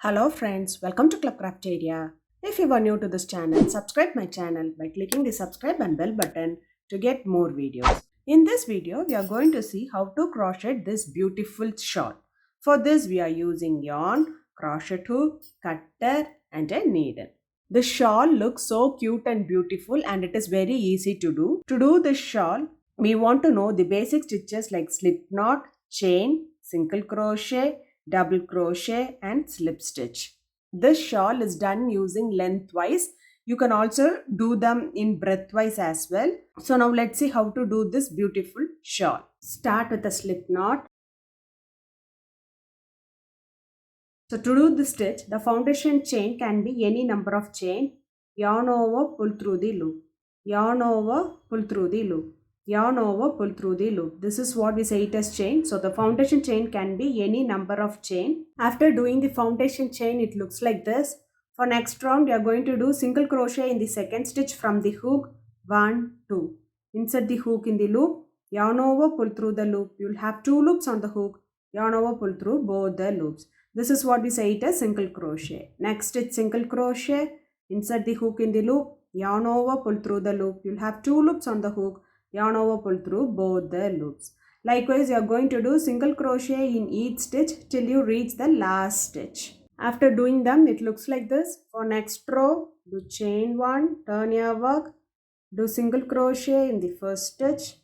Hello friends, welcome to Club Crafteria. If you are new to this channel, subscribe my channel by clicking the subscribe and bell button to get more videos. In this video, we are going to see how to crochet this beautiful shawl. For this, we are using yarn, crochet hook, cutter and a needle. The shawl looks so cute and beautiful and it is very easy to do. To do this shawl, we want to know the basic stitches like slip knot, chain, single crochet, double crochet and slip stitch. This shawl is done using lengthwise. You can also do them in breadthwise as well. So now let's see how to do this beautiful shawl. Start with a slip knot. So to do the stitch, the foundation chain can be any number of chain. Yarn over, pull through the loop. Yarn over, pull through the loop. Yarn over, pull through the loop. This is what we say it as chain. So the foundation chain can be any number of chain. After doing the foundation chain, it looks like this. For next round, we are going to do single crochet in the second stitch from the hook 1, 2. Insert the hook in the loop. Yarn over, pull through the loop. You will have 2 loops on the hook. Yarn over, pull through both the loops. This is what we say it as single crochet. Next stitch single crochet. Insert the hook in the loop. Yarn over, pull through the loop. You will have 2 loops on the hook. Yarn over, pull through both the loops. Likewise, you are going to do single crochet in each stitch till you reach the last stitch. After doing them, it looks like this. For next row, do chain 1, turn your work, do single crochet in the first stitch,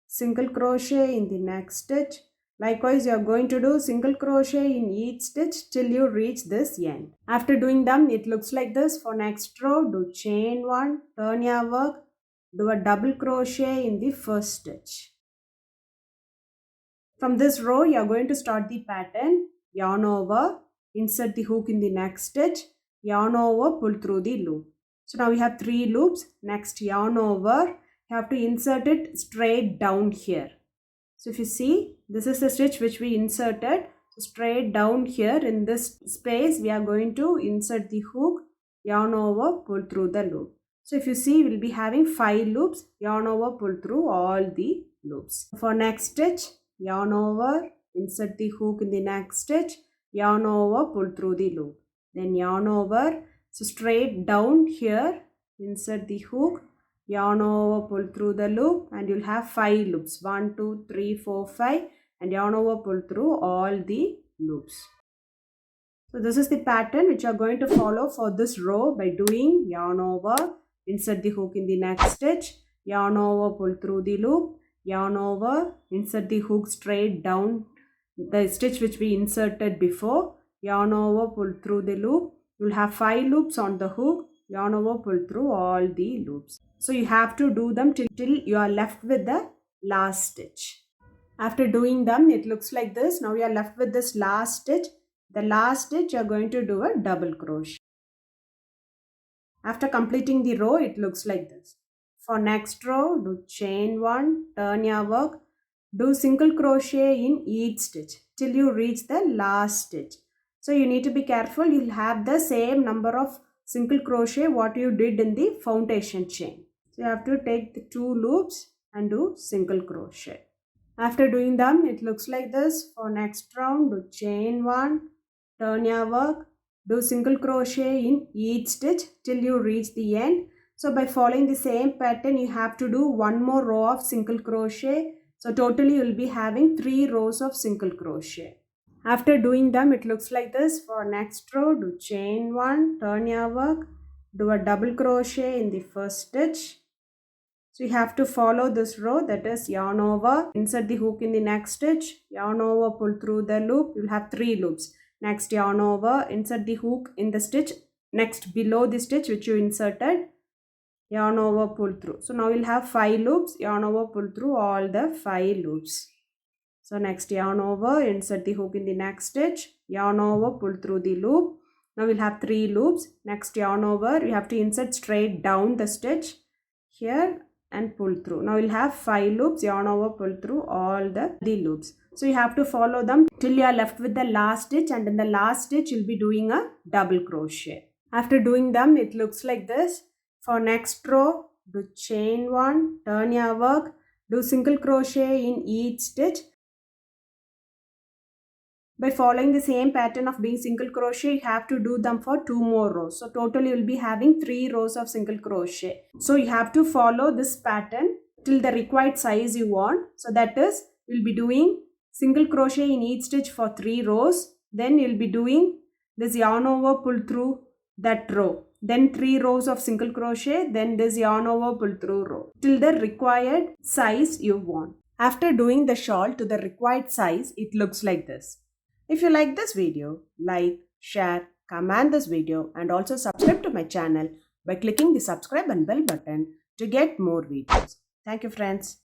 single crochet in the next stitch. Likewise, you are going to do single crochet in each stitch till you reach this end. After doing them, it looks like this. For next row, do chain 1, turn your work, do a double crochet in the first stitch. From this row, you are going to start the pattern. Yarn over, insert the hook in the next stitch, yarn over, pull through the loop. So now we have 3 loops. Next, yarn over, you have to insert it straight down here. So if you see, this is the stitch which we inserted. So straight down here in this space, we are going to insert the hook, yarn over, pull through the loop. So if you see, we will be having 5 loops, yarn over, pull through all the loops. For next stitch, yarn over, insert the hook in the next stitch, yarn over, pull through the loop. Then yarn over, so straight down here, insert the hook, yarn over, pull through the loop and you'll have 5 loops. 1, 2, 3, 4, 5 and yarn over, pull through all the loops. So this is the pattern which you are going to follow for this row by doing yarn over, insert the hook in the next stitch, yarn over, pull through the loop, yarn over, insert the hook straight down the stitch which we inserted before, yarn over, pull through the loop. You'll have 5 loops on the hook, yarn over, pull through all the loops. So you have to do them till you are left with the last stitch. After doing them, it looks like this. Now you are left with this last stitch. The last stitch you are going to do a double crochet. After completing the row, it looks like this. For next row, do chain 1, turn your work, do single crochet in each stitch till you reach the last stitch. So you need to be careful. You'll have the same number of single crochet what you did in the foundation chain. So you have to take the 2 loops and do single crochet. After doing them, it looks like this. For next round, do chain 1, turn your work, do single crochet in each stitch till you reach the end. So by following the same pattern, you have to do 1 more row of single crochet. So totally you will be having 3 rows of single crochet. After doing them, it looks like this. For next row, do chain 1, turn your work, do a double crochet in the first stitch. So you have to follow this row, that is yarn over, insert the hook in the next stitch, yarn over, pull through the loop. You will have 3 loops. Next, yarn over, insert the hook in the stitch next below the stitch which you inserted, yarn over, pull through. So now you'll have 5 loops, yarn over, pull through all the 5 loops. So next, yarn over, insert the hook in the next stitch, yarn over, pull through the loop. Now we'll have 3 loops. Next, yarn over, you have to insert straight down the stitch here and pull through. Now we'll have 5 loops, yarn over, pull through all the loops. So you have to follow them till you are left with the last stitch, and in the last stitch you'll be doing a double crochet. After doing them, it looks like this. For next row, do chain 1, turn your work, do single crochet in each stitch By following the same pattern of doing single crochet, you have to do them for 2 more rows. So total you will be having 3 rows of single crochet. So you have to follow this pattern till the required size you want. So that is, you'll be doing single crochet in each stitch for 3 rows. Then you'll be doing this yarn over pull through that row. Then 3 rows of single crochet. Then this yarn over pull through row till the required size you want. After doing the shawl to the required size, it looks like this. If you like this video, like, share, comment this video and also subscribe to my channel by clicking the subscribe and bell button to get more videos. Thank you friends.